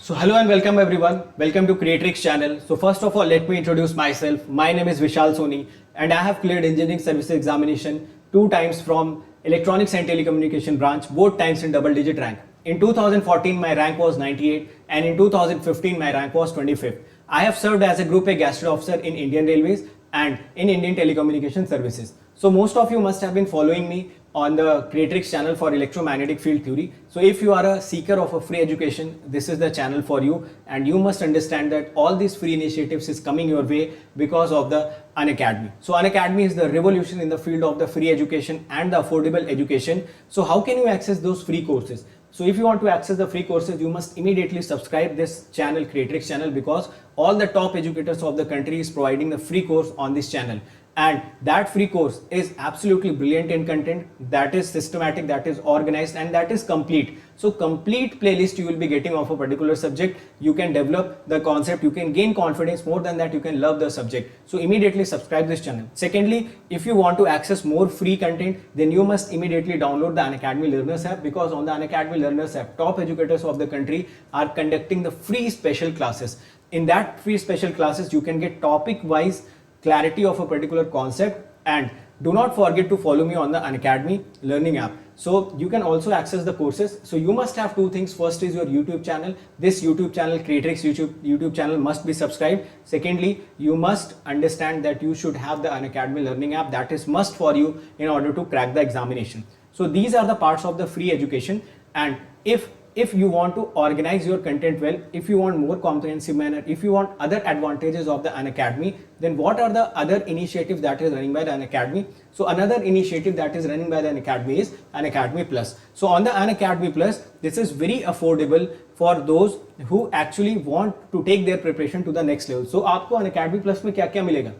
So hello and welcome everyone. Welcome to Creatrix channel. So first of all, let me introduce myself. My name is Vishal Soni and I have cleared engineering services examination 2 times from electronics and telecommunication branch, both times in double digit rank. In 2014 my rank was 98 and in 2015 my rank was 25th. I have served as a Group A Gastro Officer in Indian Railways and in Indian Telecommunication Services. So most of you must have been following me on the Creatrix channel for electromagnetic field theory. So if you are a seeker of a free education, this is the channel for you, and you must understand that all these free initiatives is coming your way because of the Unacademy. So Unacademy is the revolution in the field of the free education and the affordable education. So how can you access those free courses? So if you want to access the free courses, you must immediately subscribe this channel, Creatrix channel, because all the top educators of the country is providing the free course on this channel. And that free course is absolutely brilliant in content, that is systematic, that is organized, and that is complete. So complete playlist you will be getting of a particular subject. You can develop the concept, you can gain confidence. More than that, you can love the subject. So immediately subscribe this channel. Secondly, if you want to access more free content, then you must immediately download the Unacademy Learners app, because on the Unacademy Learners app, top educators of the country are conducting the free special classes. In that free special classes, you can get topic wise clarity of a particular concept. And do not forget to follow me on the Unacademy Learning app. So you can also access the courses. So you must have two things. First is your YouTube channel. This YouTube channel, Creatrix YouTube channel, must be subscribed. Secondly, you must understand that you should have the Unacademy Learning app. That is must for you in order to crack the examination. So these are the parts of the free education. And if you want to organize your content well, if you want more comprehensive manner, if you want other advantages of the Unacademy, then what are the other initiatives that is running by the Unacademy? So another initiative that is running by the Unacademy is Unacademy Plus. So on the Unacademy Plus, this is very affordable for those who actually want to take their preparation to the next level. So आपको Unacademy Plus में क्या क्या मिलेगा?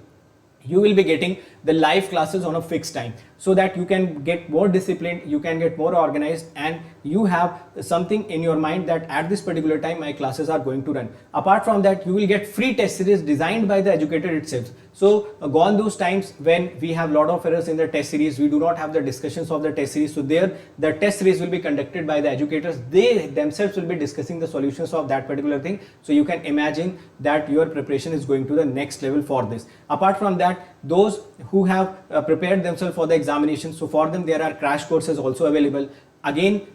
You will be getting the live classes on a fixed time, so that you can get more disciplined, you can get more organized, and you have something in your mind that at this particular time my classes are going to run. Apart from that, you will get free test series designed by the educator itself. So gone those times when we have lot of errors in the test series, we do not have the discussions of the test series. So there the test series will be conducted by the educators. They themselves will be discussing the solutions of that particular thing. So you can imagine that your preparation is going to the next level for this. Apart from that, those who have prepared themselves for the examination, so for them there are crash courses also available. Again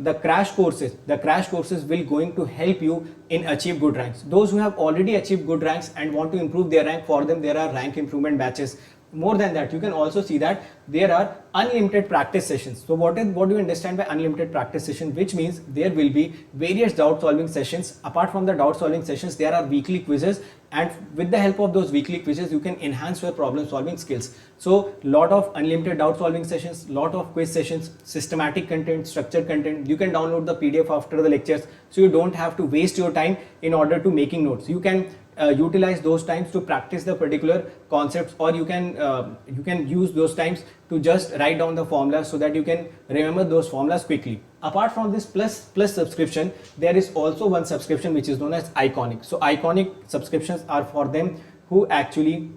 the crash courses will going to help you in achieve good ranks. Those who have already achieved good ranks and want to improve their rank, for them there are rank improvement batches. More than that, you can also see that there are unlimited practice sessions. So what do you understand by unlimited practice session? Which means there will be various doubt solving sessions. Apart from the doubt solving sessions, there are weekly quizzes, and with the help of those weekly quizzes you can enhance your problem solving skills. So lot of unlimited doubt solving sessions, lot of quiz sessions, systematic content, structured content. You can download the PDF after the lectures, so you don't have to waste your time in order to making notes. You can utilize those times to practice the particular concepts, or you can use those times to just write down the formulas so that you can remember those formulas quickly. Apart from this plus subscription, there is also one subscription which is known as Iconic. So Iconic subscriptions are for them who actually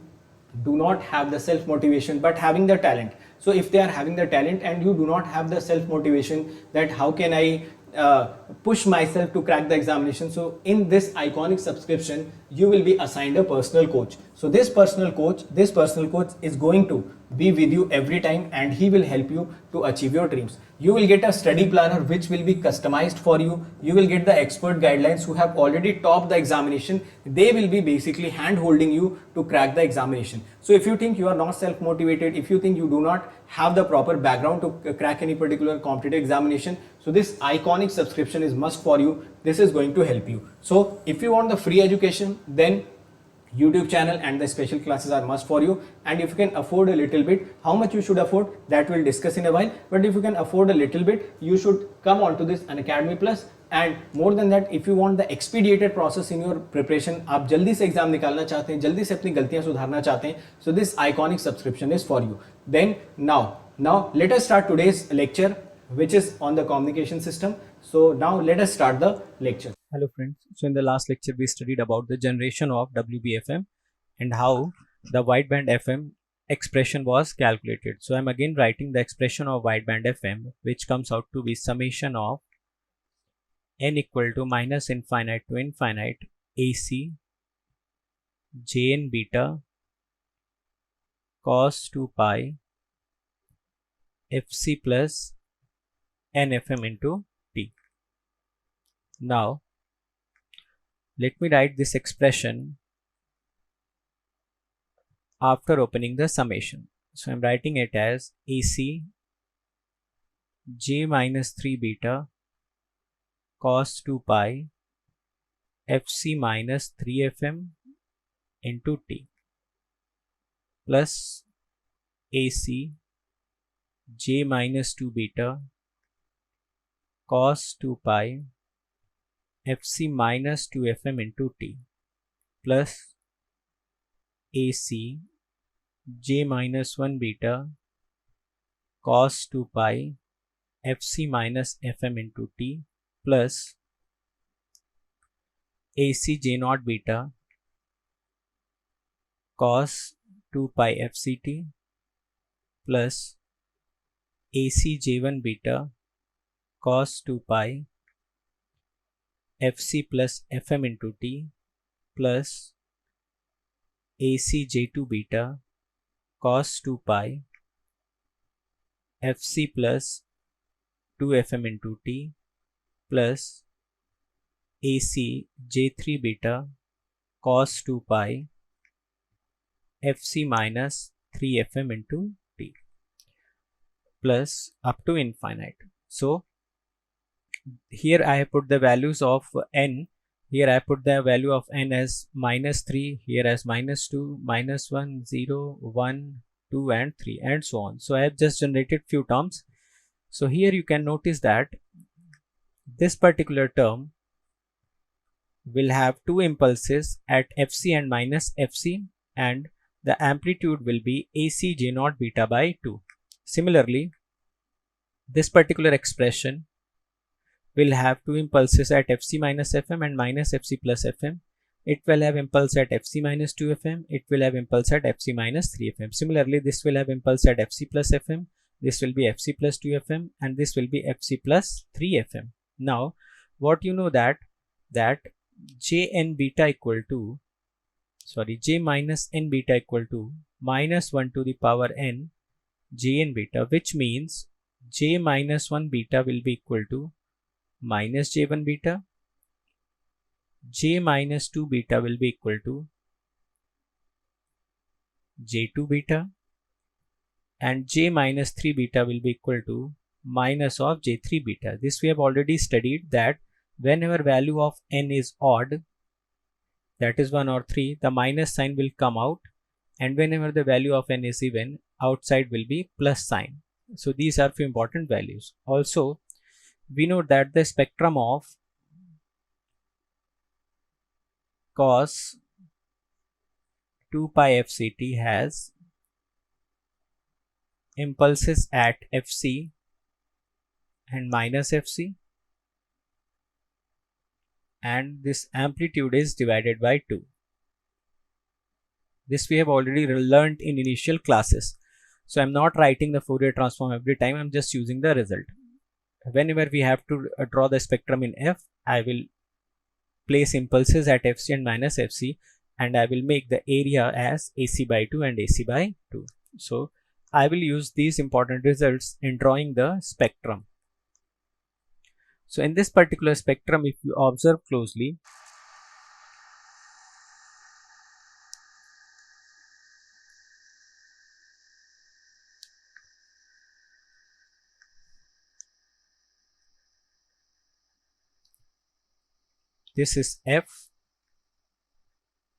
do not have the self motivation but having the talent. So if they are having the talent and you do not have the self motivation, that how can I push myself to crack the examination, so in this Iconic subscription you will be assigned a personal coach. So this personal coach is going to be with you every time, and he will help you to achieve your dreams. You will get a study planner which will be customized for you. You will get the expert guidelines who have already topped the examination. They will be basically hand holding you to crack the examination. So if you think you are not self motivated, if you think you do not have the proper background to crack any particular competitive examination, so this Iconic subscription is must for you. This is going to help you. So if you want the free education, then YouTube channel and the special classes are must for you. And if you can afford a little bit, how much you should afford, that we'll discuss in a while. But if you can afford a little bit, you should come on to this Unacademy Plus. And more than that, if you want the expedited process in your preparation, आप जल्दी से exam निकालना चाहते हैं, जल्दी से अपनी गलतियां सुधारना चाहते हैं, so this Iconic subscription is for you. Then now let us start today's lecture, which is on the communication system. So now let us start the lecture. Hello friends. So in the last lecture we studied about the generation of WBFM and how the wideband FM expression was calculated. So I'm again writing the expression of wideband FM, which comes out to be summation of n equal to minus infinite to infinite AC Jn beta cos 2 pi Fc plus nfm into t. Now let me write this expression after opening the summation. So I'm writing it as AC j minus 3 beta cos 2 pi Fc minus 3fm into t plus AC j minus 2 beta cos 2 pi Fc minus 2fm into t plus AC j minus 1 beta cos 2 pi Fc minus fm into t plus AC j naught beta cos 2 pi fct plus AC j1 beta cos 2 pi Fc plus fm into t plus AC j2 beta cos 2 pi Fc plus 2fm into t plus AC j3 beta cos 2 pi Fc minus 3fm into t plus up to infinite. So here I have put the values of n. Here I put the value of n as minus 3, here as minus 2, minus 1, 0, 1, 2 and 3 and so on. So I have just generated few terms. So here you can notice that this particular term will have two impulses at Fc and minus Fc, and the amplitude will be AC j naught beta by 2. Similarly, this particular expression will have two impulses at Fc minus Fm and minus Fc plus Fm. It will have impulse at Fc minus 2Fm, it will have impulse at Fc minus 3Fm. Similarly, this will have impulse at Fc plus Fm, this will be Fc plus 2Fm and this will be Fc plus 3Fm. Now, what you know that Jn beta equal to, J minus n beta equal to minus 1 to the power n Jn beta, which means J minus 1 beta will be equal to minus J1 beta, J minus 2 beta will be equal to J2 beta, and J minus 3 beta will be equal to minus of J3 beta. This we have already studied, that whenever value of n is odd, that is 1 or 3, the minus sign will come out, and whenever the value of n is even, outside will be plus sign. So these are few important values. Also, we know that the spectrum of cos 2 pi fct has impulses at Fc and minus Fc, and this amplitude is divided by 2. This we have already learned in initial classes. So I'm not writing the Fourier transform every time, I'm just using the result. Whenever we have to draw the spectrum in F, I will place impulses at Fc and minus Fc, and I will make the area as AC by 2 and AC by 2. So I will use these important results in drawing the spectrum. So in this particular spectrum, if you observe closely, this is F,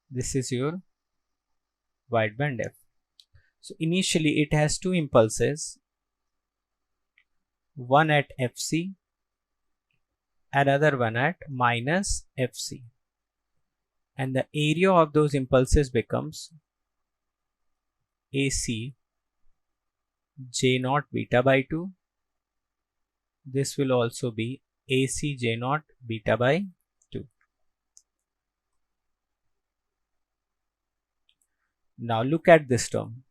this is your wideband F. So initially it has two impulses, one at Fc, another one at minus Fc, and the area of those impulses becomes AC j naught beta by 2. This will also be AC j naught beta by 2. Now look at this term.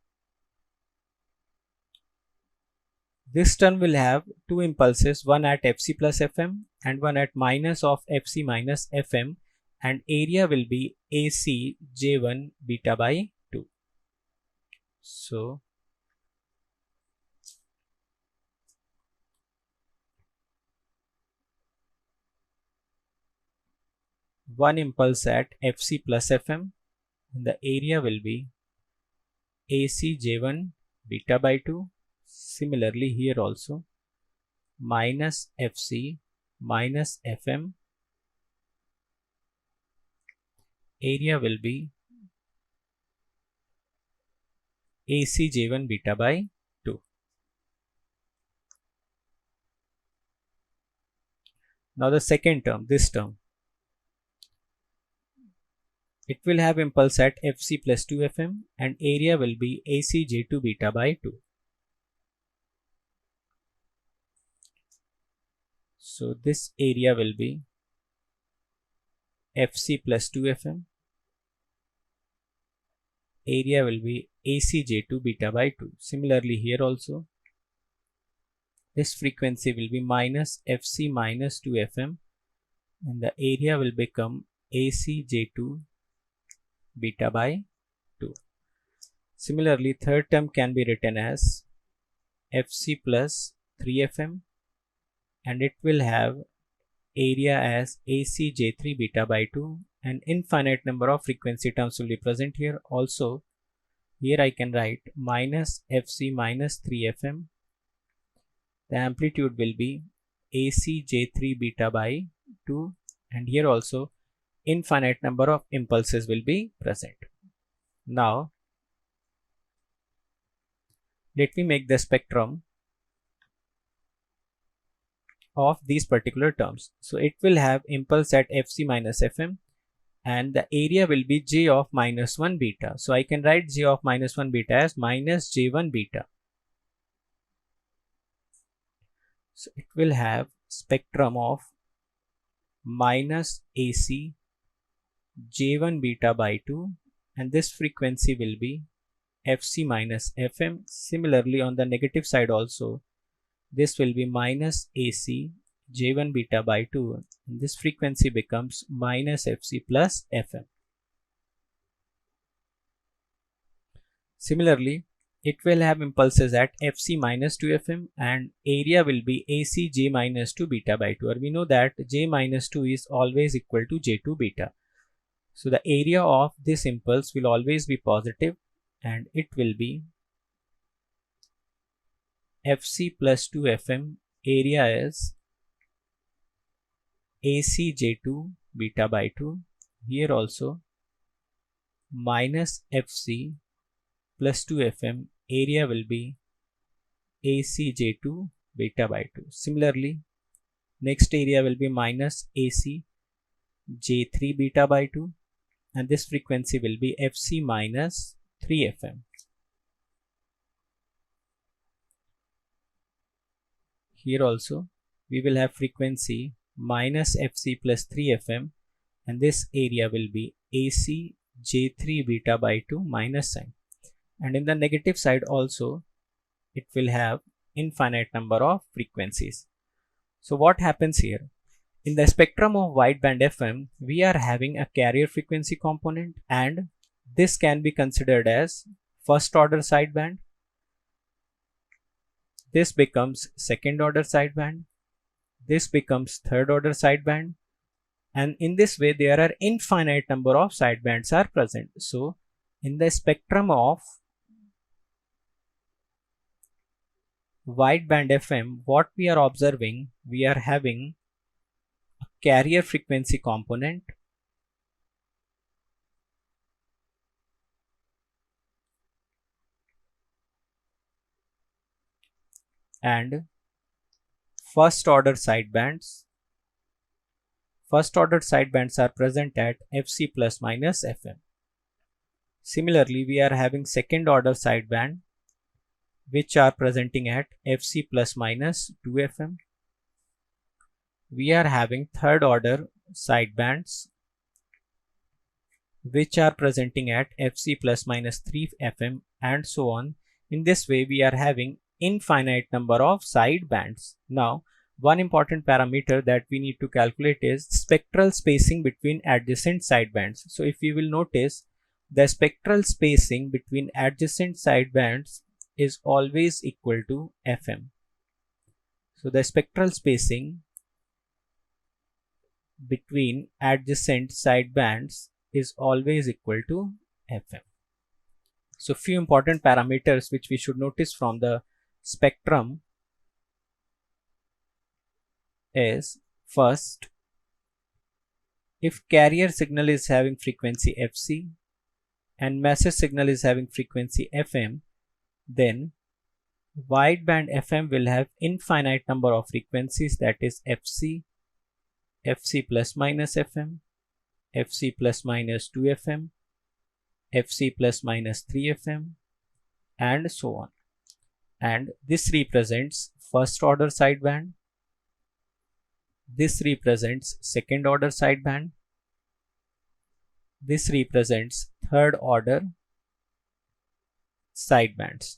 This term will have two impulses, one at Fc plus Fm and one at minus of Fc minus Fm, and area will be AC J1 beta by 2. So one impulse at Fc plus Fm, and the area will be AC J1 beta by 2. Similarly here also minus Fc minus Fm, area will be AC J1 beta by 2. Now the second term, this term, it will have impulse at Fc plus 2Fm and area will be AC J2 beta by 2. So this area will be Fc plus 2Fm, area will be AC J2 beta by 2. Similarly here also this frequency will be minus Fc minus 2Fm and the area will become AC J2 beta by 2. Similarly third term can be written as Fc plus 3Fm and it will have area as AC J3 beta by 2, and infinite number of frequency terms will be present here. Also here I can write minus Fc minus 3Fm, the amplitude will be AC J3 beta by 2, and here also infinite number of impulses will be present. Now let me make the spectrum of these particular terms. So it will have impulse at Fc minus Fm and the area will be J of minus 1 beta. So I can write J of minus 1 beta as minus J1 beta. So it will have spectrum of minus AC J1 beta by 2, and this frequency will be Fc minus Fm. Similarly on the negative side also this will be minus AC J1 beta by 2, and this frequency becomes minus Fc plus Fm. Similarly it will have impulses at Fc minus 2Fm and area will be AC J minus 2 beta by 2, or we know that J minus 2 is always equal to J2 beta. So the area of this impulse will always be positive and it will be Fc plus 2Fm, area is AC J2 beta by 2. Here also minus Fc plus 2Fm, area will be AC J2 beta by 2. Similarly next area will be minus AC J3 beta by 2, and this frequency will be Fc minus 3Fm. Here also we will have frequency minus Fc plus 3Fm and this area will be AC J3 beta by 2 minus sign, and in the negative side also it will have infinite number of frequencies. So what happens here? In the spectrum of wideband FM we are having a carrier frequency component, and this can be considered as first order sideband. This becomes second order sideband, this becomes third order sideband, and in this way there are infinite number of sidebands are present. So in the spectrum of wideband FM what we are observing, we are having a carrier frequency component, and first order sidebands. First order sidebands are present at Fc plus minus Fm. Similarly we are having second order sideband which are presenting at Fc plus minus 2Fm. We are having third order sidebands which are presenting at Fc plus minus 3Fm, and so on. In this way we are having infinite number of side bands. Now, one important parameter that we need to calculate is spectral spacing between adjacent side bands. So if you will notice, the spectral spacing between adjacent side bands is always equal to Fm. So the spectral spacing between adjacent side bands is always equal to Fm. So few important parameters which we should notice from the spectrum is, first, if carrier signal is having frequency Fc and message signal is having frequency Fm, then wideband FM will have infinite number of frequencies, that is Fc, Fc plus minus Fm, Fc plus minus 2 Fm, Fc plus minus 3 Fm, and so on. And this represents first order sideband, this represents second order sideband, this represents third order sidebands.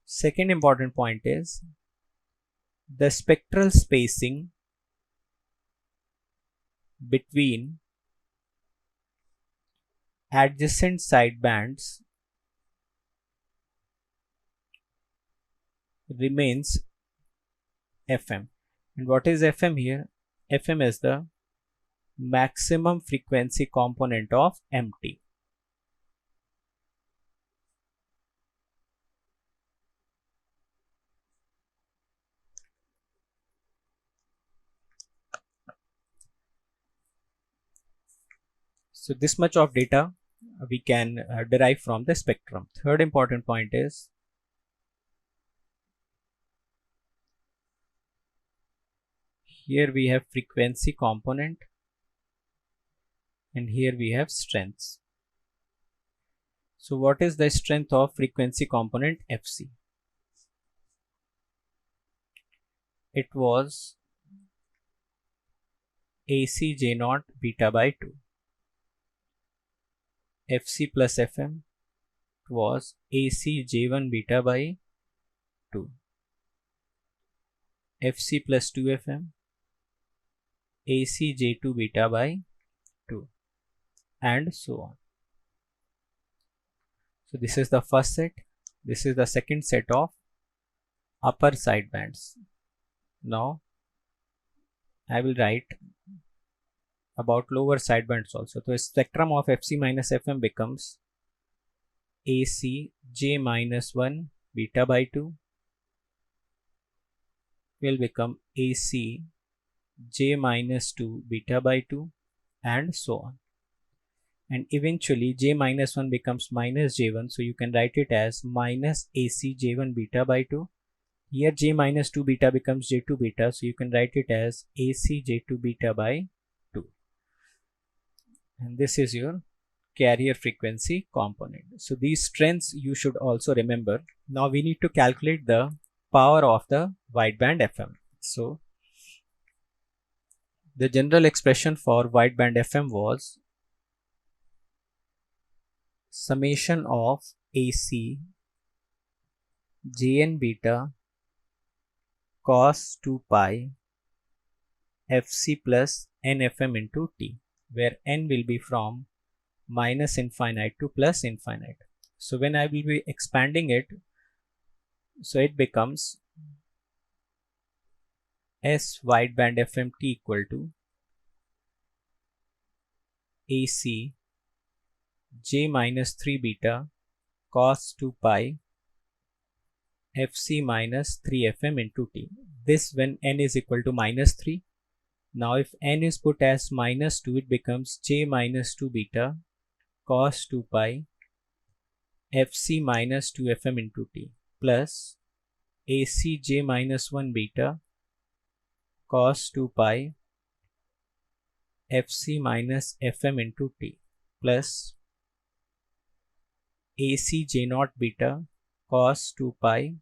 Second important point is the spectral spacing between adjacent sidebands remains Fm. And what is Fm here? Fm is the maximum frequency component of MT. So this much of data we can derive from the spectrum. Third important point is here we have frequency component and here we have strengths. So what is the strength of frequency component Fc? It was AC J0 beta by 2. Fc plus Fm was AC J1 beta by 2. Fc plus 2Fm AC J2 beta by 2, and so on. So this is the first set. This is the second set of upper sidebands. Now I will write about lower sidebands also. So the spectrum of Fc minus Fm becomes AC J minus 1 beta by 2 will become AC J minus 2 beta by 2, and so on. And eventually J minus 1 becomes minus J1, so you can write it as minus AC J1 beta by 2. Here J minus 2 beta becomes J2 beta, so you can write it as AC J2 beta by 2. And this is your carrier frequency component. So these strengths you should also remember. Now we need to calculate the power of the wideband FM. So the general expression for wideband FM was summation of AC Jn beta cos 2 pi Fc plus nFm into T, where n will be from minus infinite to plus infinite. So when I will be expanding it, so it becomes S wideband FMT equal to AC J minus 3 beta cos 2 pi Fc minus 3 Fm into T. This when n is equal to minus 3. Now if n is put as minus 2, it becomes J minus 2 beta cos 2 pi Fc minus 2 Fm into T plus AC J minus 1 beta cos 2 pi Fc minus Fm into T plus AC J0 beta cos 2 pi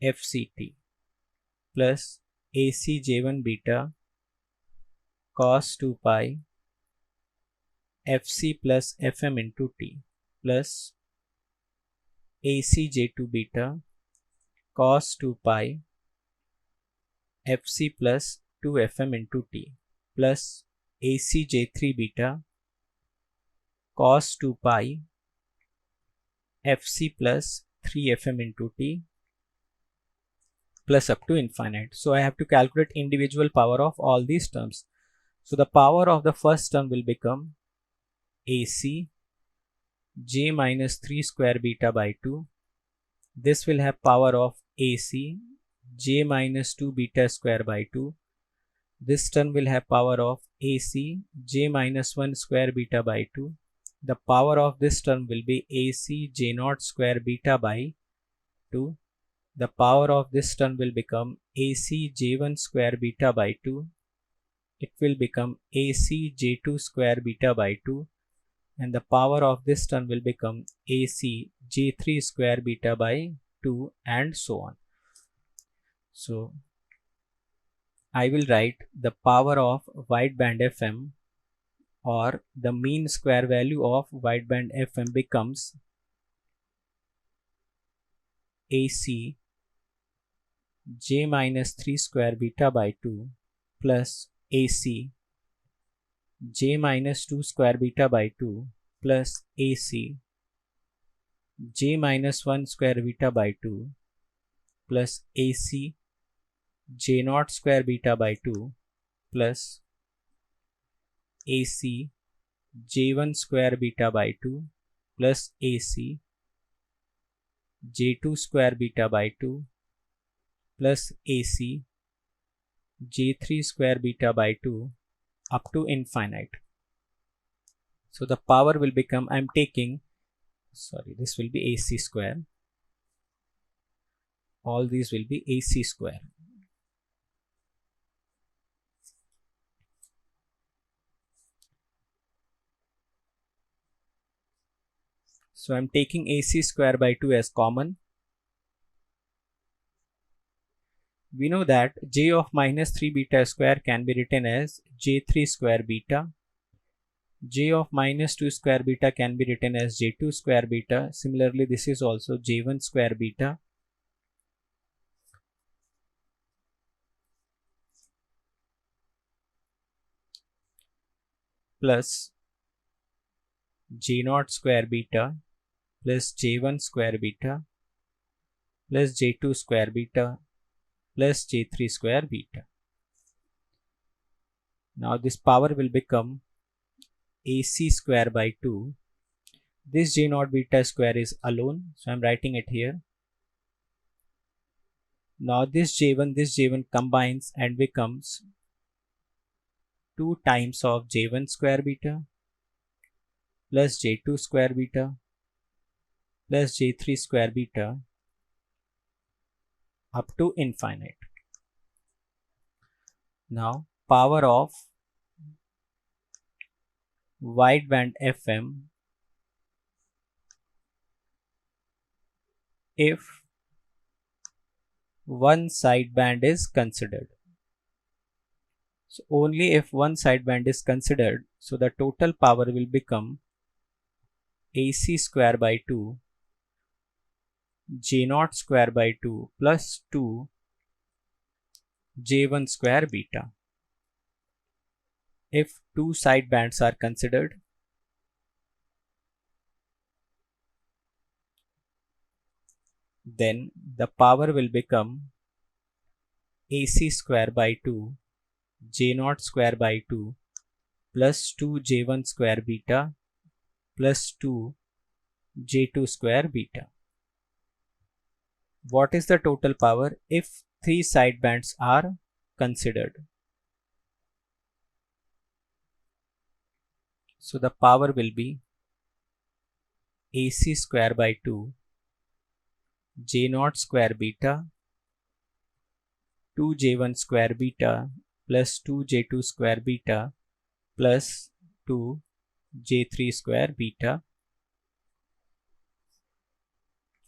FCT plus AC J1 beta cos 2 pi Fc plus Fm into T plus AC J2 beta cos 2 pi Fc plus 2 Fm into T plus AC J3 beta cos 2 pi Fc plus 3 Fm into T plus up to infinite. So I have to calculate individual power of all these terms. So the power of the first term will become AC j minus 3 square beta by 2. This will have power of AC j minus 2 beta square by 2. This term will have power of AC j minus 1 square beta by 2. The power of this term will be AC j naught square beta by 2. The power of this term will become AC j1 square beta by 2. It will become AC j2 square beta by 2. And the power of this term will become AC j3 square beta by 2, and so on. So I will write the power of wideband FM, or the mean square value of wideband FM, becomes AC j minus 3 square beta by 2 plus AC j minus 2 square beta by 2 plus AC j minus 1 square beta by 2 plus AC j naught square beta by 2 plus AC j1 square beta by 2 plus AC j2 square beta by 2 plus AC j3 square beta by 2 up to infinite. So the power will become, I am taking, this will be AC square. All these will be AC square. So I am taking AC square by 2 as common. We know that j of minus 3 beta square can be written as j3 square beta. J of minus 2 square beta can be written as j2 square beta. Similarly, this is also j1 square beta. Plus j0 square beta plus j1 square beta plus j2 square beta plus j3 square beta. Now this power will become AC square by 2. This j0 beta square is alone, so I am writing it here. Now this J1 combines and becomes 2 times of j1 square beta plus j2 square beta plus j3 square beta up to infinite. Now power of wideband FM, if one sideband is considered. So only if one sideband is considered, so the total power will become AC square by 2 j0 square by 2 plus 2 j1 square beta. If two sidebands are considered, then the power will become AC square by 2 j0 square by 2 plus 2 j1 square beta plus 2 j2 square beta. What is the total power if three sidebands are considered? So the power will be AC square by 2 j0 square beta 2 j1 square beta plus 2 j2 square beta plus 2 j3 square beta.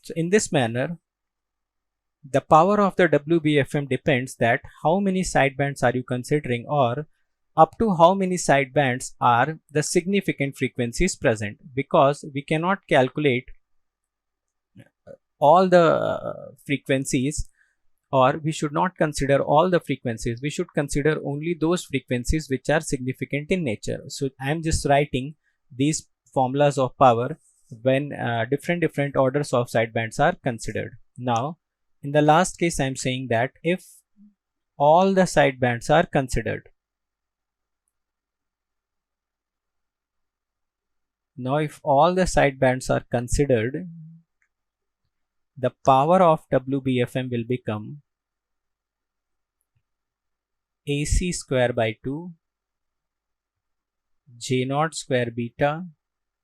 So in this manner, the power of the WBFM depends that how many sidebands are you considering, or up to how many sidebands are the significant frequencies present, because we cannot calculate all the frequencies, or we should not consider all the frequencies. We should consider only those frequencies which are significant in nature. So I am just writing these formulas of power when different orders of sidebands are considered. Now in the last case I am saying that if all the sidebands are considered, now if all the sidebands are considered, the power of WBFM will become AC square by 2 J naught square beta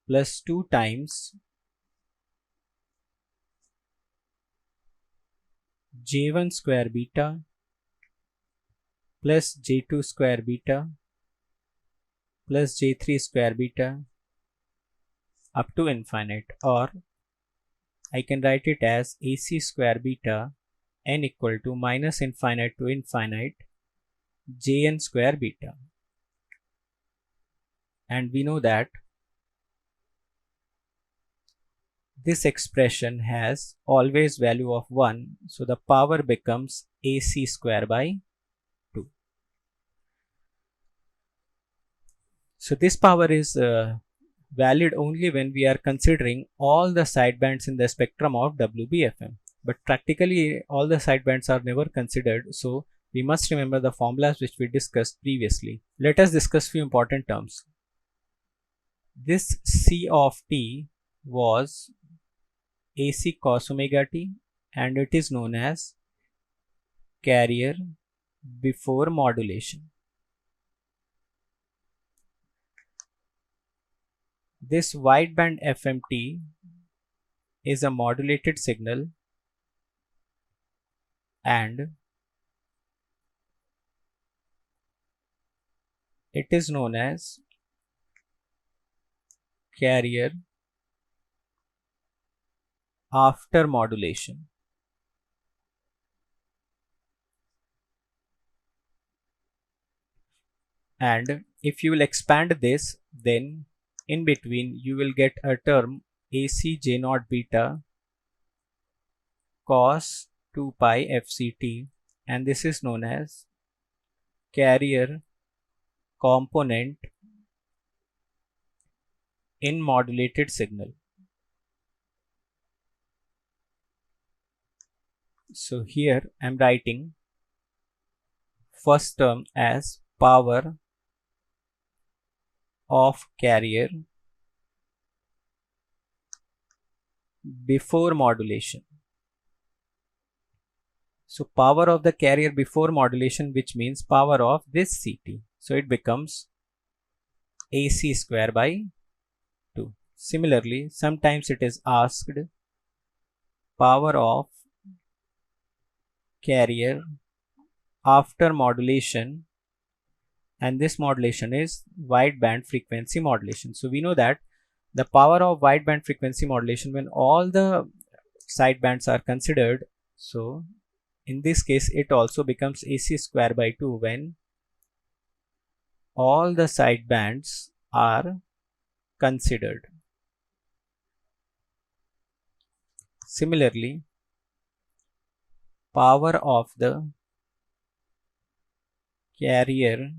plus 2 times J1 square beta plus J2 square beta plus J3 square beta up to infinite, or I can write it as AC square beta n equal to minus infinite to infinite Jn square beta. And we know that this expression has always value of 1, so the power becomes AC square by 2. So this power is valid only when we are considering all the sidebands in the spectrum of WBFM. But practically all the sidebands are never considered, so we must remember the formulas which we discussed previously. Let us discuss few important terms. This C of t was AC cos omega t, and it is known as carrier before modulation. This wideband FMT is a modulated signal, and it is known as carrier after modulation. And if you will expand this, then in between you will get a term AC J naught beta cos 2 pi FCT, and this is known as carrier component in modulated signal. So here I am writing first term as power of carrier before modulation. So power of the carrier before modulation, which means power of this CT. So it becomes AC square by 2. Similarly, sometimes it is asked power of carrier after modulation, and this modulation is wideband frequency modulation. So we know that the power of wideband frequency modulation when all the sidebands are considered, so in this case it also becomes AC square by 2 when all the sidebands are considered. Similarly, power of the carrier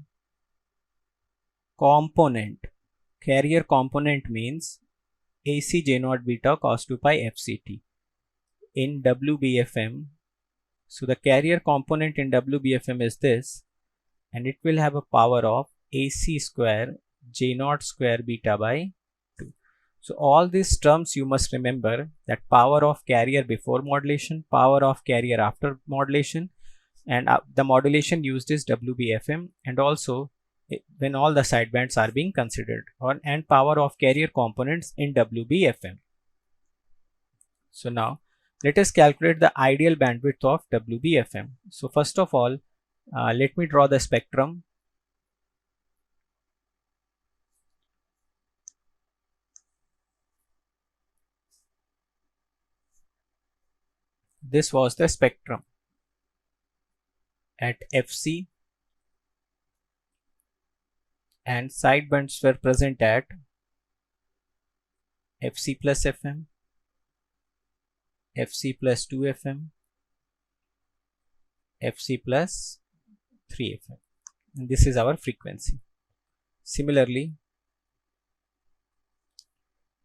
component. Carrier component means AC J naught beta cos 2 pi FCT in WBFM. So the carrier component in WBFM is this, and it will have a power of AC square J naught square beta by 2. So all these terms you must remember, that power of carrier before modulation, power of carrier after modulation, and the modulation used is WBFM, and also when all the sidebands are being considered, and power of carrier components in WBFM. So now let us calculate the ideal bandwidth of WBFM. So first of all, let me draw the spectrum. This was the spectrum at FC, and sidebands were present at FC plus FM, FC plus 2FM, FC plus 3FM. And this is our frequency. Similarly,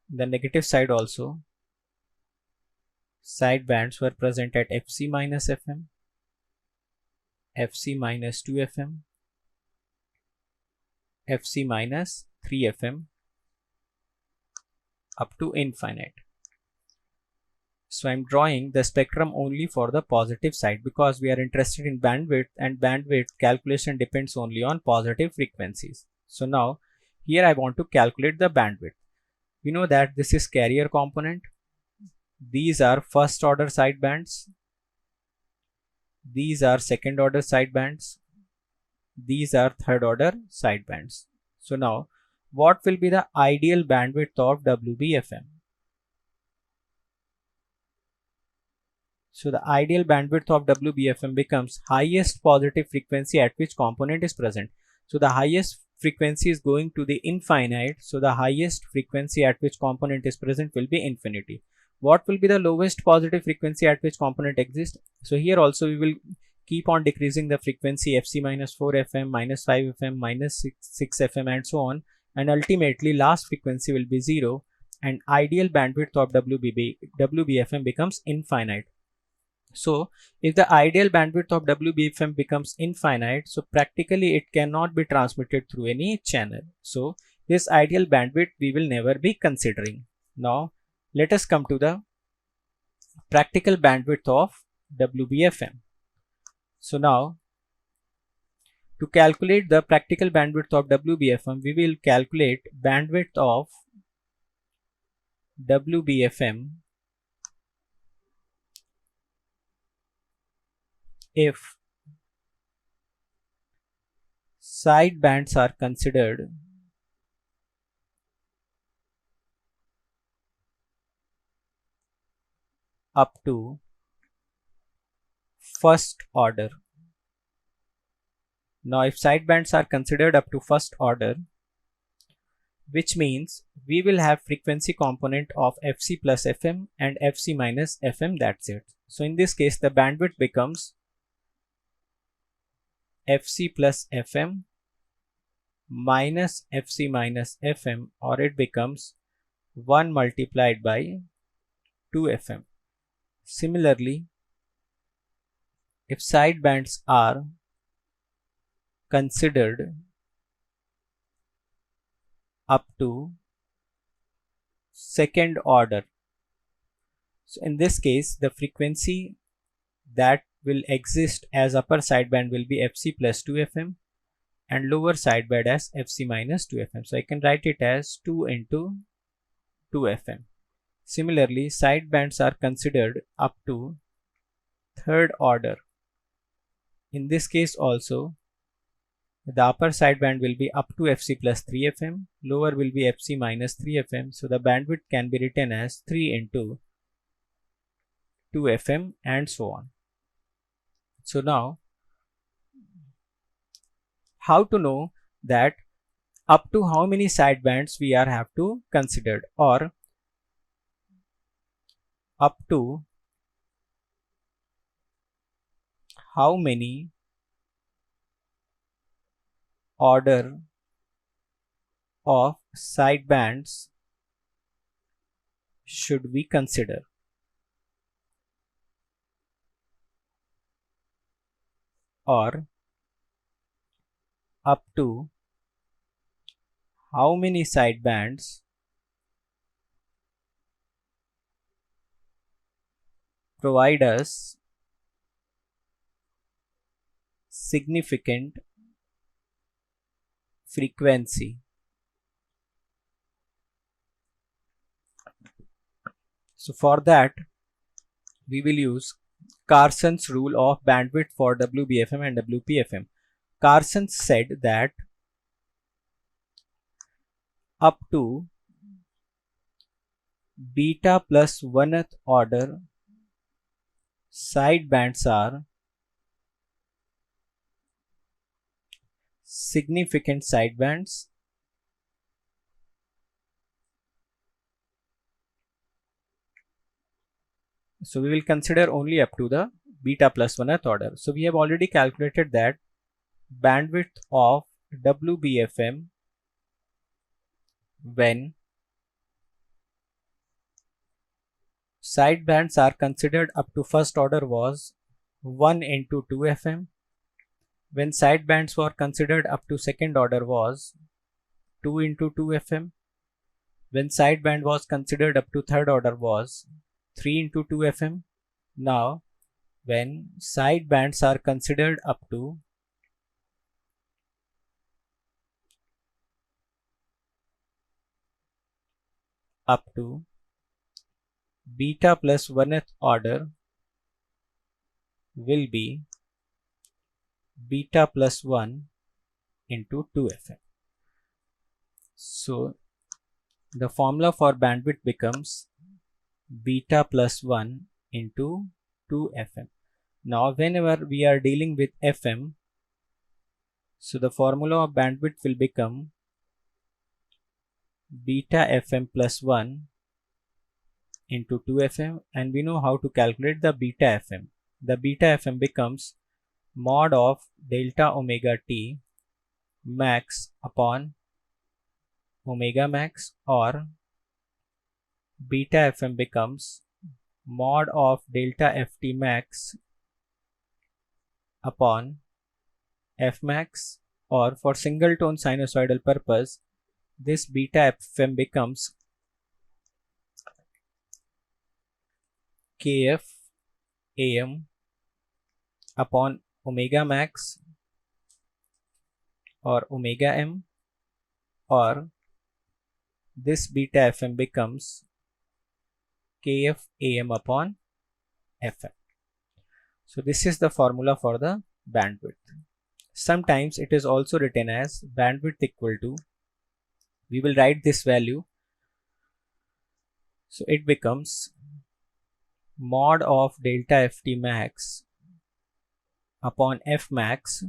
the negative side also, side bands were present at FC minus FM, FC minus 2FM, FC minus 3FM up to infinite. So I'm drawing the spectrum only for the positive side because we are interested in bandwidth, and bandwidth calculation depends only on positive frequencies. So now here I want to calculate the bandwidth. We know that this is carrier component. These are first order sidebands. These are second order sidebands. These are third order sidebands. So now what will be the ideal bandwidth of WBFM? So the ideal bandwidth of WBFM becomes highest positive frequency at which component is present. So the highest frequency is going to the infinite. So the highest frequency at which component is present will be infinity. What will be the lowest positive frequency at which component exists? So here also we will keep on decreasing the frequency FC minus 4FM, minus 5FM, minus 6FM and so on. And ultimately last frequency will be 0, and ideal bandwidth of WBFM becomes infinite. So if the ideal bandwidth of WBFM becomes infinite, so practically it cannot be transmitted through any channel. So this ideal bandwidth we will never be considering. Now let us come to the practical bandwidth of WBFM. So now to calculate the practical bandwidth of WBFM, we will calculate bandwidth of WBFM if side bands are considered up to first order. Now if side bands are considered up to first order, which means we will have frequency component of FC plus FM and FC minus FM, that's it. So in this case the bandwidth becomes FC plus FM minus FC minus FM, or it becomes 1 multiplied by 2FM. Similarly, if side bands are considered up to second order, so in this case the frequency that will exist as upper sideband will be FC plus 2FM and lower sideband as FC minus 2FM. So I can write it as 2 into 2FM. Similarly, sidebands are considered up to third order. In this case also, the upper sideband will be up to FC plus 3FM, lower will be FC minus 3FM. So the bandwidth can be written as 3 into 2FM and so on. So now, how to know that up to how many sidebands we have to consider, or up to how many order of sidebands should we consider, or up to how many sidebands provide us significant frequency. So for that we will use Carson's rule of bandwidth for WBFM and WPFM. Carson said that up to beta plus 1th order sidebands are significant sidebands So we will consider only up to the beta plus 1th order. So we have already calculated that bandwidth of WBFM when sidebands are considered up to first order was 1 into 2 FM. When sidebands were considered up to second order was 2 into 2 FM. When sideband was considered up to third order was 3 into 2 FM. Now, when sidebands are considered up to beta plus 1th order will be beta plus 1 into 2 FM. So the formula for bandwidth becomes beta plus 1 into 2 FM. Now whenever we are dealing with FM, so the formula of bandwidth will become beta FM plus 1 into 2 FM, and we know how to calculate the beta FM. The beta FM becomes mod of delta omega t max upon omega max, or beta FM becomes mod of delta ft max upon f max, or for single tone sinusoidal purpose this beta FM becomes kf am upon omega max or omega m, or this beta FM becomes kf am upon fm. So this is the formula for the bandwidth. Sometimes it is also written as bandwidth equal to, we will write this value, so it becomes mod of delta ft max upon f max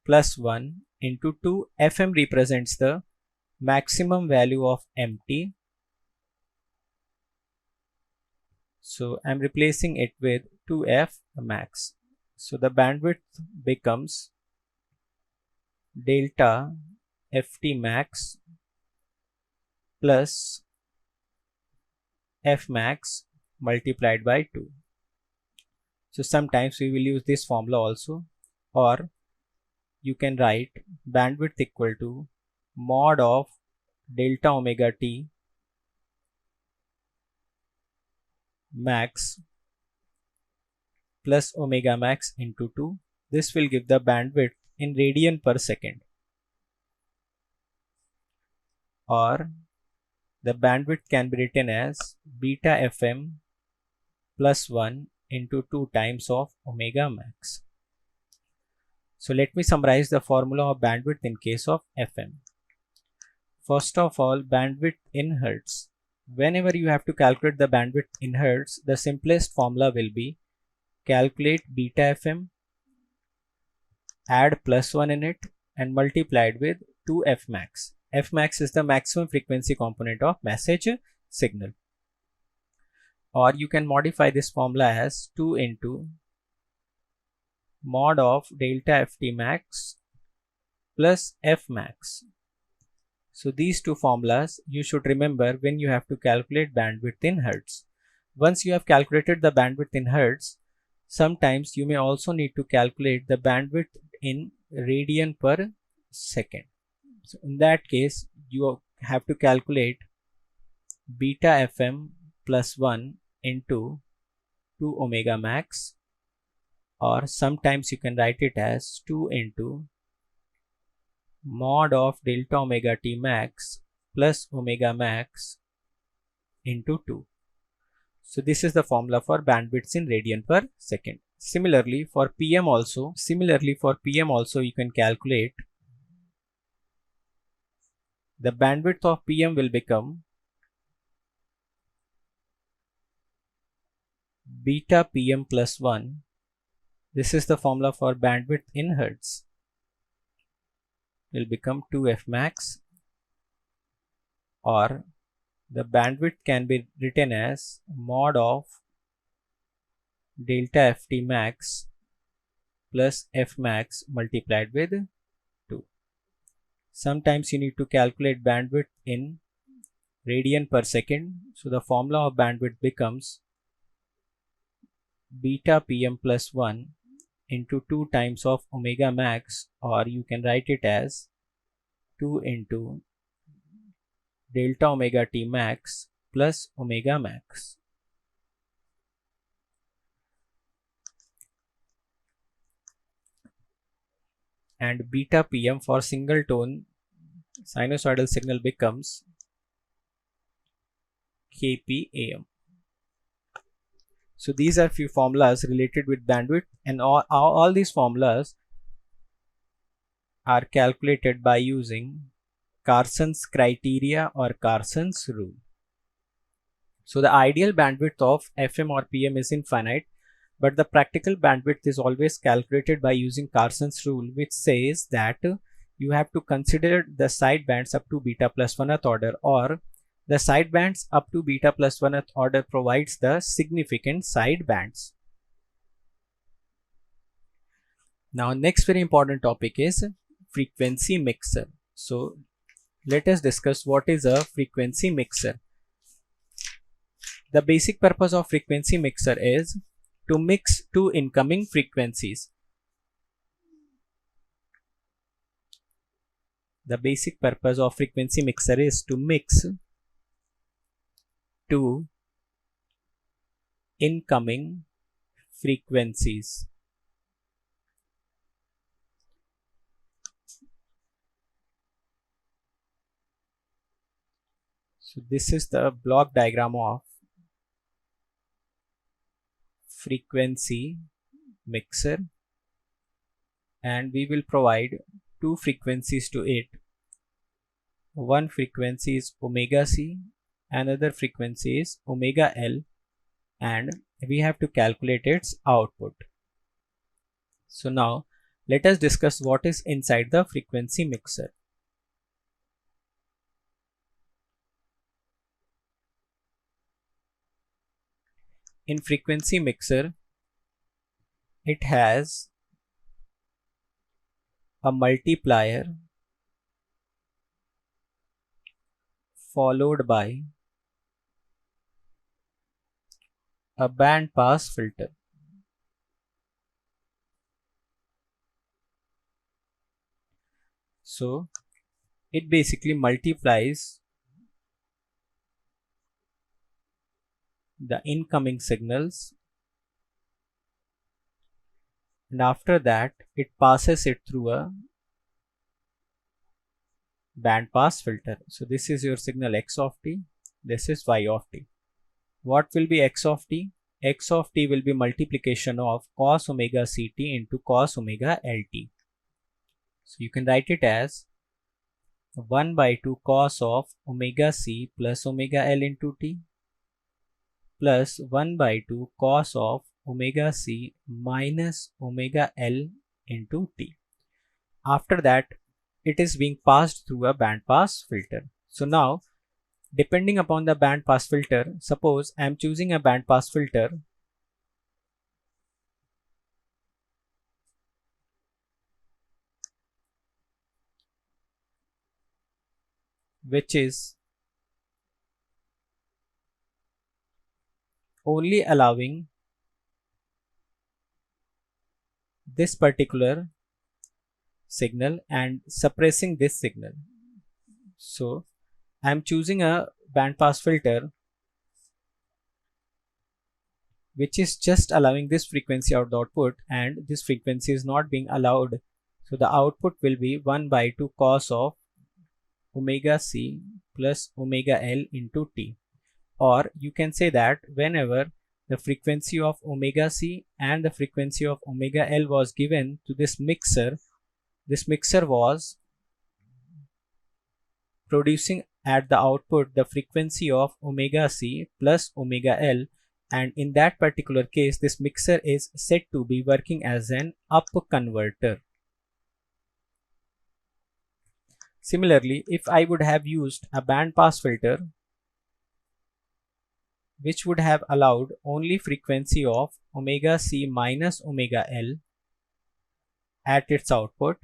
plus 1 into 2. Fm represents the maximum value of mt, so I'm replacing it with 2f max. So the bandwidth becomes delta ft max plus f max multiplied by 2. So sometimes we will use this formula also, or you can write bandwidth equal to mod of delta omega t max plus omega max into 2. This will give the bandwidth in radian per second, or the bandwidth can be written as beta fm plus 1 into 2 times of omega max. So let me summarize the formula of bandwidth in case of FM. First of all, bandwidth in hertz. Whenever you have to calculate the bandwidth in hertz, the simplest formula will be calculate beta FM, add plus 1 in it, and multiply it with 2f max. F max is the maximum frequency component of message signal. Or you can modify this formula as 2 into mod of delta ft max plus f max. So these two formulas you should remember when you have to calculate bandwidth in hertz. Once you have calculated the bandwidth in hertz, sometimes you may also need to calculate the bandwidth in radian per second. So in that case, you have to calculate beta fm plus 1 into 2 omega max, or sometimes you can write it as 2 into mod of delta omega t max plus omega max into 2. So this is the formula for bandwidths in radian per second. Similarly for PM also you can calculate the bandwidth of PM will become beta PM plus 1. This is the formula for bandwidth in hertz. Will become 2f max, or the bandwidth can be written as mod of delta ft max plus f max multiplied with 2. Sometimes you need to calculate bandwidth in radian per second. So the formula of bandwidth becomes beta pm plus 1 into 2 times of omega max, or you can write it as 2 into delta omega t max plus omega max. And beta pm for single tone sinusoidal signal becomes kpam. So these are few formulas related with bandwidth, and all these formulas are calculated by using Carson's criteria or Carson's rule. So the ideal bandwidth of FM or PM is infinite, but the practical bandwidth is always calculated by using Carson's rule, which says that you have to consider the sidebands up to beta plus 1th order, or the sidebands up to beta plus 1th order provides the significant sidebands. Now next very important topic is frequency mixer. So let us discuss what is a frequency mixer. The basic purpose of frequency mixer is to mix two incoming frequencies. The basic purpose of frequency mixer is to mix two incoming frequencies. So this is the block diagram of frequency mixer, and we will provide two frequencies to it. One frequency is omega c, another frequency is omega L, and we have to calculate its output. So now let us discuss what is inside the frequency mixer. In frequency mixer, it has a multiplier followed by a band pass filter. So it basically multiplies the incoming signals, and after that it passes it through a band pass filter. So this is your signal x of t, this is y of t. What will be x of t? X of t will be multiplication of cos omega ct into cos omega lt. So you can write it as 1 by 2 cos of omega c plus omega L into t plus 1 by 2 cos of omega c minus omega L into t. After that, it is being passed through a band pass filter. So now, depending upon the band pass filter, suppose I am choosing a band pass filter which is only allowing this particular signal and suppressing this signal. So I am choosing a band pass filter which is just allowing this frequency out the output, and this frequency is not being allowed. So the output will be 1 by 2 cos of omega c plus omega L into t. Or you can say that whenever the frequency of omega c and the frequency of omega L was given to this mixer was producing at the output the frequency of omega c plus omega L, and in that particular case this mixer is said to be working as an up converter. Similarly, if I would have used a band pass filter which would have allowed only frequency of omega c minus omega L at its output.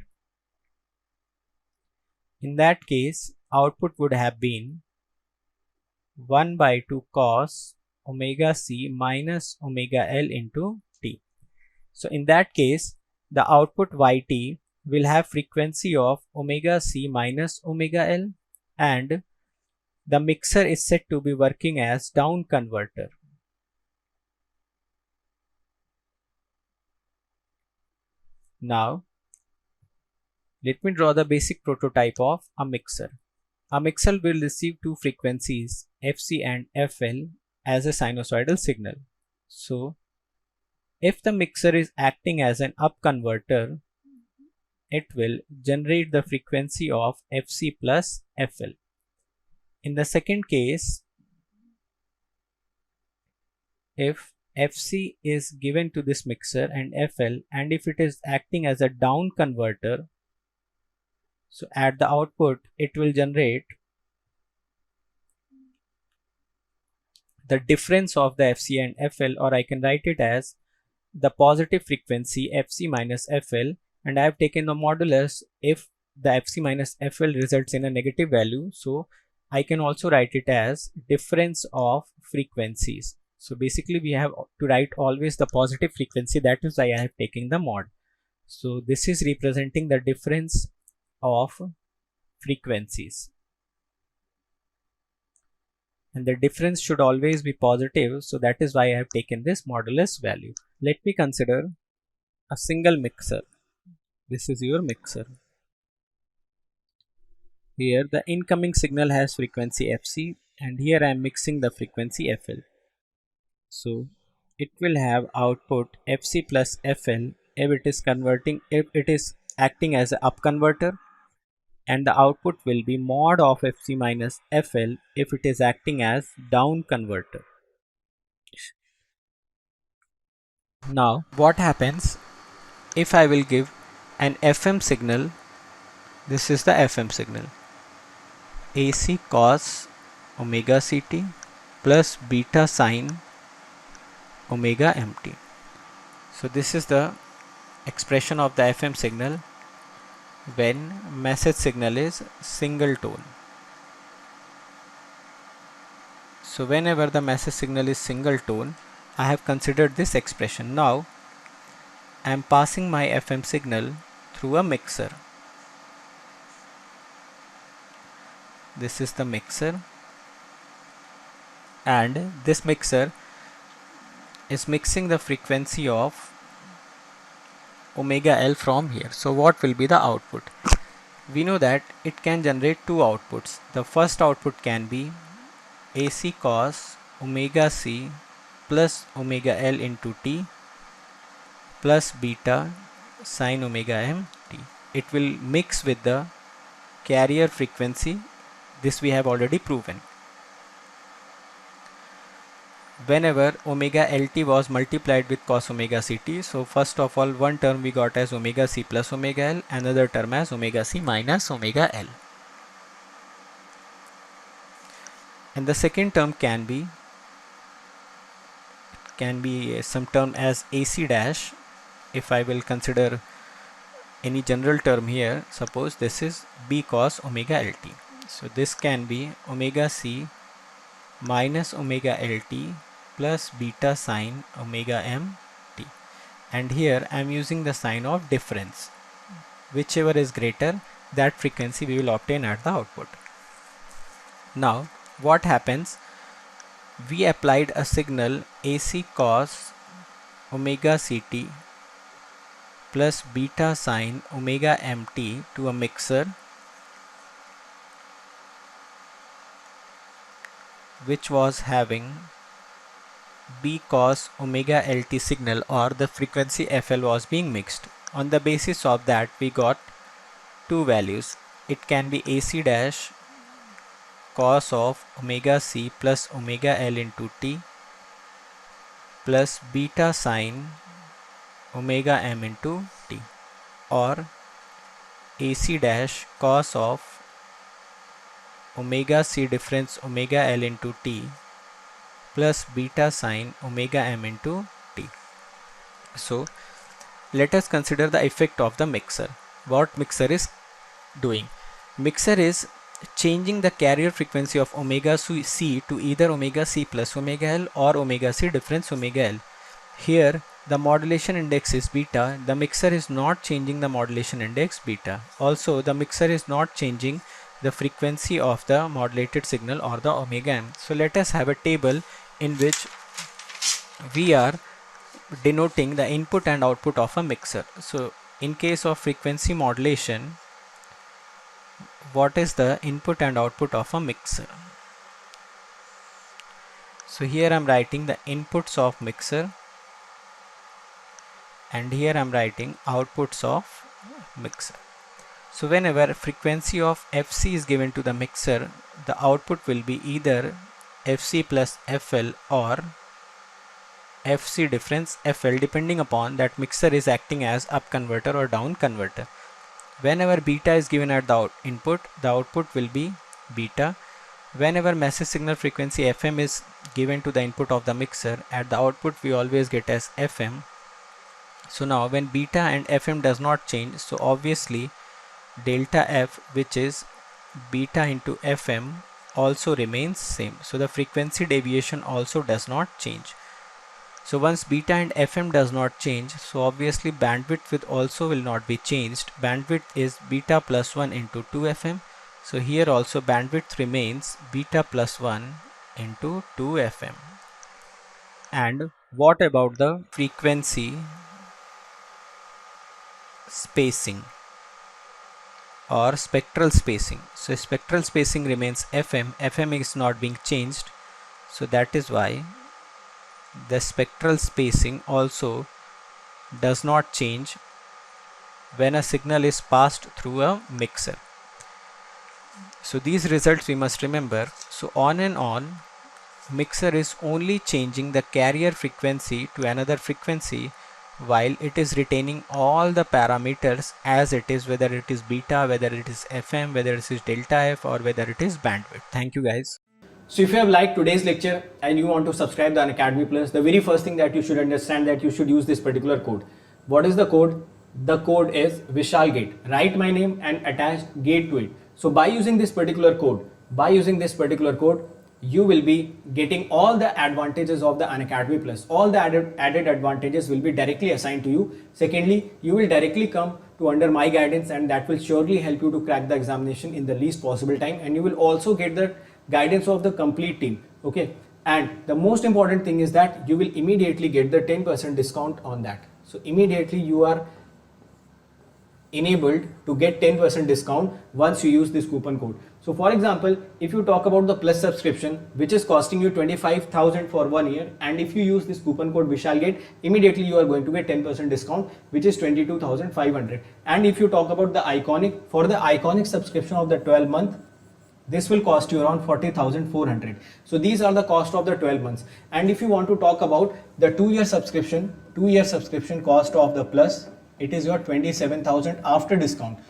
In that case, output would have been 1 by 2 cos omega c minus omega L into t. So in that case, the output yt will have frequency of omega c minus omega L, and the mixer is said to be working as down converter. Now, let me draw the basic prototype of a mixer. A mixer will receive two frequencies Fc and Fl as a sinusoidal signal. So, if the mixer is acting as an up converter, it will generate the frequency of Fc plus Fl. In the second case, if Fc is given to this mixer and Fl, and if it is acting as a down converter, so at the output it will generate the difference of the Fc and Fl, or I can write it as the positive frequency Fc minus Fl, and I have taken the modulus if the Fc minus Fl results in a negative value, so I can also write it as difference of frequencies. So basically we have to write always the positive frequency, that is why I have taken the mod. So this is representing the difference of frequencies, and the difference should always be positive, so that is why I have taken this modulus value. Let me consider a single mixer. This is your mixer. Here the incoming signal has frequency Fc, and here I am mixing the frequency Fl. So it will have output Fc plus Fl if it is acting as an up converter, and the output will be mod of Fc minus Fl if it is acting as down converter. Now what happens if I will give an FM signal? This is the FM signal, AC cos omega ct plus beta sine omega mt. So this is the expression of the FM signal when message signal is single tone. So whenever the message signal is single tone, I have considered this expression. Now I am passing my FM signal through a mixer. This is the mixer, and this mixer is mixing the frequency of omega L from here. So what will be the output? We know that it can generate two outputs. The first output can be AC cos omega c plus omega L into t plus beta sine omega m t. It will mix with the carrier frequency. This we have already proven. Whenever omega lt was multiplied with cos omega ct, so first of all one term we got as omega c plus omega L, another term as omega c minus omega L. And the second term can be some term as AC dash. If I will consider any general term here, suppose this is b cos omega lt. So this can be omega c minus omega lt plus beta sine omega m t. And here I am using the sign of difference. Whichever is greater, that frequency we will obtain at the output. Now what happens? We applied a signal AC cos omega ct plus beta sine omega mt to a mixer which was having b cos omega lt signal, or the frequency Fl was being mixed. On the basis of that we got two values. It can be AC dash cos of omega c plus omega L into t plus beta sine omega m into t, or AC dash cos of omega c difference omega L into t plus beta sine omega m into t. So let us consider the effect of the mixer. What mixer is doing? Mixer is changing the carrier frequency of omega c to either omega c plus omega L or omega c difference omega L. Here the modulation index is beta. The mixer is not changing the modulation index beta. Also the mixer is not changing the frequency of the modulated signal or the omega m. So let us have a table in which we are denoting the input and output of a mixer. So in case of frequency modulation, what is the input and output of a mixer? So here I am writing the inputs of mixer and here I am writing outputs of mixer. So whenever frequency of Fc is given to the mixer, the output will be either Fc plus Fl or Fc difference Fl, depending upon that mixer is acting as up converter or down converter. Whenever beta is given at the input, the output will be beta. Whenever message signal frequency FM is given to the input of the mixer, at the output we always get as FM. So now when beta and FM does not change, so obviously delta F, which is beta into FM, also remains same. So the frequency deviation also does not change. So once beta and FM does not change, so obviously bandwidth will not be changed. Bandwidth is beta plus 1 into 2FM. So here also bandwidth remains beta plus 1 into 2FM. And what about the frequency spacing or spectral spacing? So spectral spacing remains FM. FM is not being changed. So that is why the spectral spacing also does not change when a signal is passed through a mixer. So these results we must remember. So on and on, mixer is only changing the carrier frequency to another frequency while it is retaining all the parameters as it is, whether it is beta, whether it is FM, whether it is delta F, or whether it is bandwidth. Thank you guys. So if you have liked today's lecture and you want to subscribe to Unacademy Plus, the very first thing that you should understand that you should use this particular code. What is the code? The code is Vishal Gate. Write my name and attach gate to it. So by using this particular code, you will be getting all the advantages of the Unacademy Plus. All the added advantages will be directly assigned to you. Secondly, you will directly come to under my guidance, and that will surely help you to crack the examination in the least possible time, and you will also get the guidance of the complete team. Okay, and the most important thing is that you will immediately get the 10% discount on that. So immediately you are enabled to get 10% discount once you use this coupon code. So for example, if you talk about the plus subscription, which is costing you 25,000 for 1 year, and if you use this coupon code Vishalgate, immediately you are going to get 10% discount, which is 22,500. And if you talk about the iconic, for the iconic subscription of the 12 month, this will cost you around 40,400. So these are the cost of the 12 months. And if you want to talk about the 2-year subscription, cost of the plus, it is your 27,000 after discount.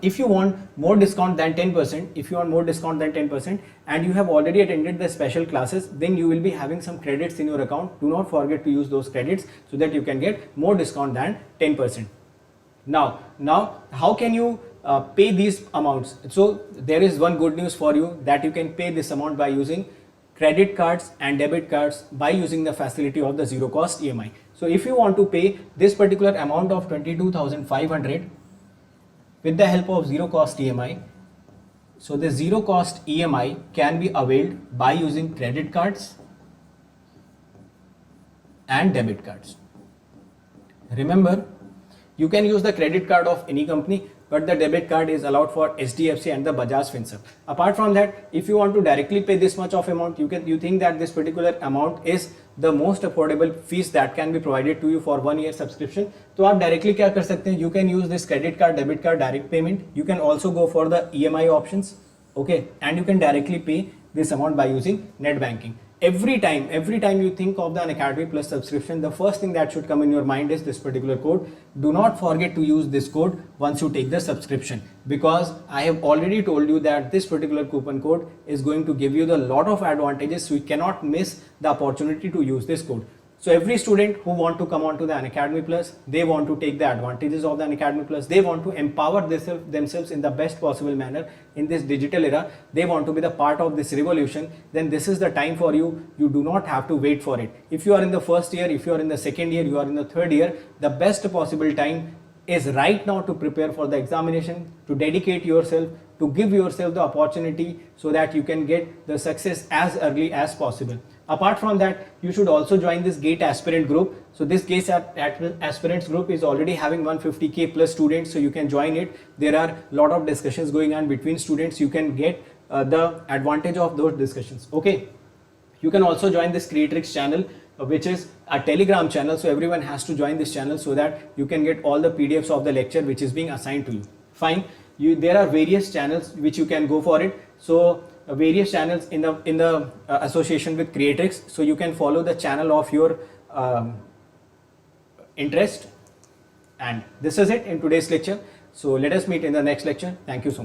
If you want more discount than 10%, and you have already attended the special classes, then you will be having some credits in your account. Do not forget to use those credits so that you can get more discount than 10%. Now, how can you pay these amounts? So there is one good news for you, that you can pay this amount by using credit cards and debit cards by using the facility of the zero cost EMI. So if you want to pay this particular amount of 22,500 with the help of zero cost EMI, so the zero cost EMI can be availed by using credit cards and debit cards. Remember, you can use the credit card of any company, but the debit card is allowed for HDFC and the Bajaj Finserv. Apart from that, if you want to directly pay this much of amount, you think that this particular amount is the most affordable fees that can be provided to you for 1 year subscription, तो आप directly क्या कर सकते हैं? You can use this credit card, debit card, direct payment. You can also go for the EMI options, okay, and you can directly pay this amount by using net banking. every time you think of the Unacademy Plus subscription, the first thing that should come in your mind is this particular code. Do not forget to use this code once you take the subscription, because I have already told you that this particular coupon code is going to give you the lot of advantages, so you cannot miss the opportunity to use this code. So every student who want to come on to the Unacademy Plus, they want to take the advantages of the Unacademy Plus, they want to empower themselves in the best possible manner in this digital era, they want to be the part of this revolution, then this is the time for you. You do not have to wait for it. If you are in the first year, if you are in the second year, you are in the third year, the best possible time is right now to prepare for the examination, to dedicate yourself, to give yourself the opportunity so that you can get the success as early as possible. Apart from that, you should also join this GATE aspirant group. So this GATE aspirants group is already having 150k plus students, so you can join it. There are a lot of discussions going on between students. You can get the advantage of those discussions. Okay. You can also join this Creatrix channel, which is a Telegram channel. So everyone has to join this channel so that you can get all the PDFs of the lecture which is being assigned to you. Fine. There are various channels which you can go for it. So various channels in the association with Creatrix. So you can follow the channel of your interest. And this is it in today's lecture. So let us meet in the next lecture. Thank you so much.